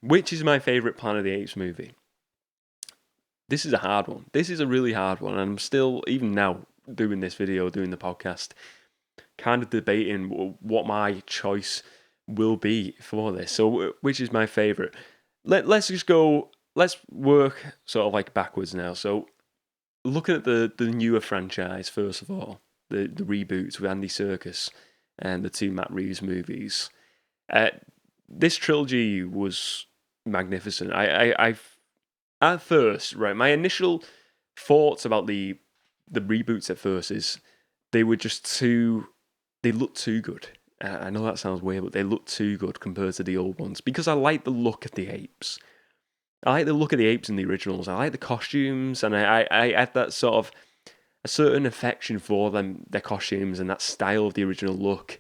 Which is my favourite Planet of the Apes movie? This is a hard one. This is a really hard one. And I'm still, even now, doing this video, doing the podcast, kind of debating what my choice will be for this. So, which is my favourite? Let's just go, let's work sort of like backwards now. So, looking at the newer franchise, first of all, the reboots with Andy Serkis and the two Matt Reeves movies. This trilogy was magnificent. I've at first, right, my initial thoughts about the reboots at first is they were just too, they looked too good. I know that sounds weird, but they look too good compared to the old ones because I like the look of the apes. I like the look of the apes in the originals. I like the costumes, and I had that sort of a certain affection for them, their costumes, and that style of the original look.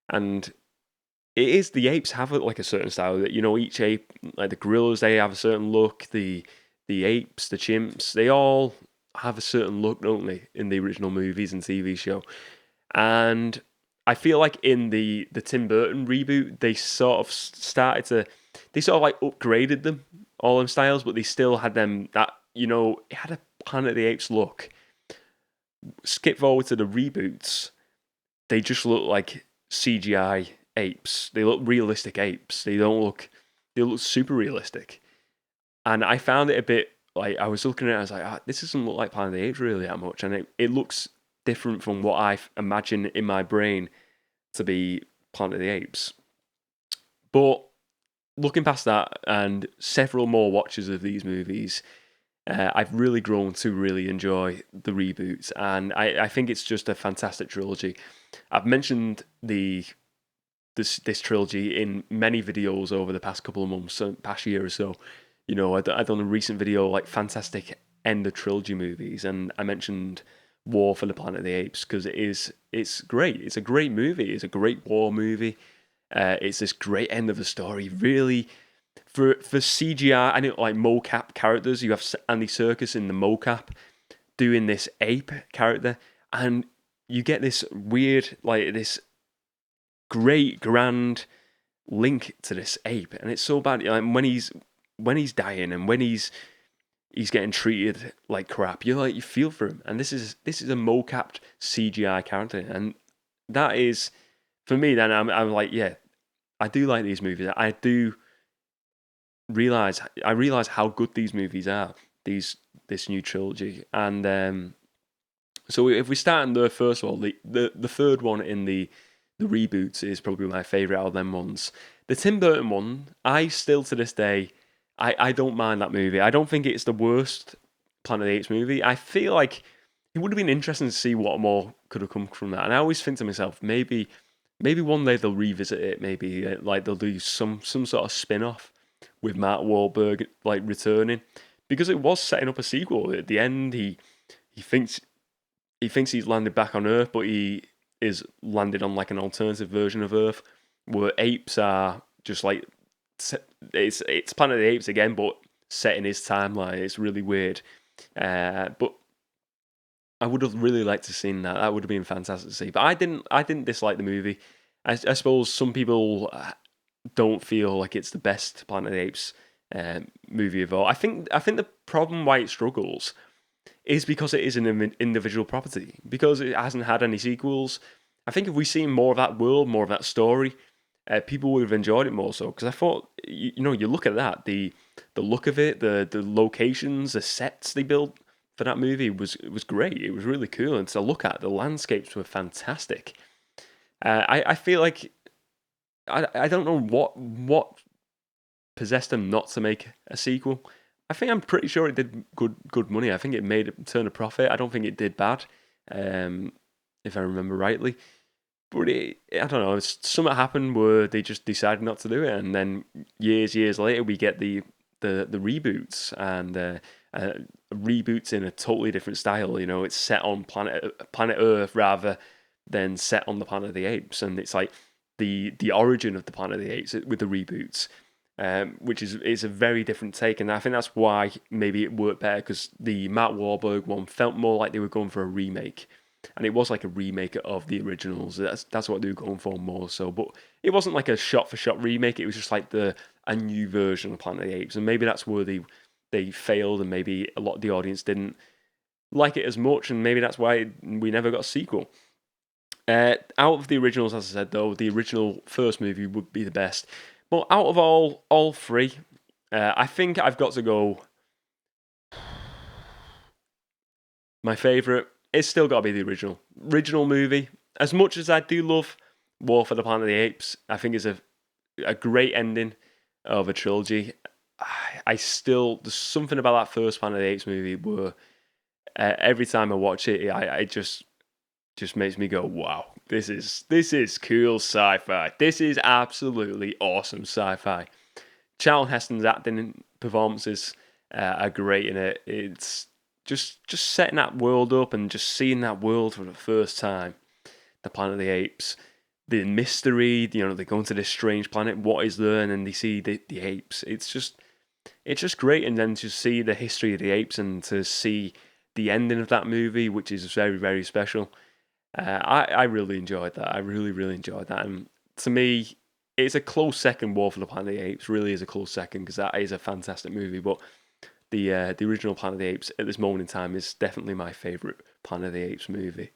And it is, the apes have like a certain style that, you know, each ape, like the gorillas, they have a certain look. The apes, the chimps, they all have a certain look, don't they, in the original movies and TV show. And I feel like in the Tim Burton reboot, they sort of started to, they sort of like upgraded them, all them styles, but they still had them that, you know, it had a Planet of the Apes look. Skip forward to the reboots, they just look like CGI apes. They look realistic apes. They look super realistic. And I found it a bit like, I was looking at it, I was like, this doesn't look like Planet of the Apes really that much. And it looks different from what I imagine in my brain to be Planet of the Apes. But looking past that and several more watches of these movies, I've really grown to really enjoy the reboots. And I think it's just a fantastic trilogy. I've mentioned this trilogy in many videos over the past couple of months, past year or so. You know, I've done a recent video like fantastic end of trilogy movies, and I mentioned War for the Planet of the Apes because it's great. It's a great movie. It's a great war movie. It's this great end of the story. Really, for CGI, I know like mocap characters. You have Andy Serkis in the mocap doing this ape character, and you get this weird, like this great grand link to this ape, and it's so bad. Like when he's dying and when he's getting treated like crap, you feel for him. And this is a mocapped CGI character, and that is for me. Then I'm like, yeah, I do like these movies. I do realize how good these movies are. This new trilogy, and so if we start in the first of all, the third one in the reboots is probably my favourite out of them ones. The Tim Burton one, I still to this day, I don't mind that movie. I don't think it's the worst Planet of the Apes movie. I feel like it would have been interesting to see what more could have come from that. And I always think to myself, maybe one day they'll revisit it. Maybe like they'll do some sort of spin-off with Mark Wahlberg like returning, because it was setting up a sequel. At the end, he thinks he's landed back on Earth, but he is landed on like an alternative version of Earth where apes are just like, it's Planet of the Apes again, but set in his timeline. It's really weird, but I would have really liked to seen that. That would have been fantastic to see. But I didn't dislike the movie. I suppose some people don't feel like it's the best Planet of the Apes movie of all. I think the problem why it struggles is because it is an individual property, because it hasn't had any sequels. I think if we seen more of that world, more of that story, people would have enjoyed it more so. Because I thought, you look at that, the look of it, the locations, the sets they built for that movie was great. It was really cool, and to look at, the landscapes were fantastic. I feel like I don't know what possessed them not to make a sequel. I'm pretty sure it did good money. I think it made a turn a profit. I don't think it did bad, if I remember rightly. But I don't know. Something happened where they just decided not to do it, and then years later we get the reboots, and reboots in a totally different style. You know, it's set on planet Earth rather than set on the Planet of the Apes, and it's like the origin of the Planet of the Apes with the reboots. Which is a very different take, and I think that's why maybe it worked better, because the Matt Wahlberg one felt more like they were going for a remake, and it was like a remake of the originals. That's what they were going for more so. But it wasn't like a shot for shot remake. It was just like a new version of Planet of the Apes, and maybe that's where they failed, and maybe a lot of the audience didn't like it as much, and maybe that's why we never got a sequel. Out of the originals, as I said though, the original first movie would be the best. But out of all three, I think I've got to go. My favourite, it's still got to be the original movie. As much as I do love War for the Planet of the Apes, I think it's a great ending of a trilogy. I still, there's something about that first Planet of the Apes movie where every time I watch it, I just makes me go, wow, this is cool sci-fi. This is absolutely awesome sci-fi. Charlton Heston's acting and performances are great in it. It's just setting that world up and just seeing that world for the first time. The Planet of the Apes, the mystery. They go into this strange planet. What is there? And then they see the apes. It's just great. And then to see the history of the apes and to see the ending of that movie, which is very, very special. I really enjoyed that. I really, really enjoyed that. And to me, it's a close second. War for the Planet of the Apes really is a close second because that is a fantastic movie. But the original Planet of the Apes at this moment in time is definitely my favourite Planet of the Apes movie.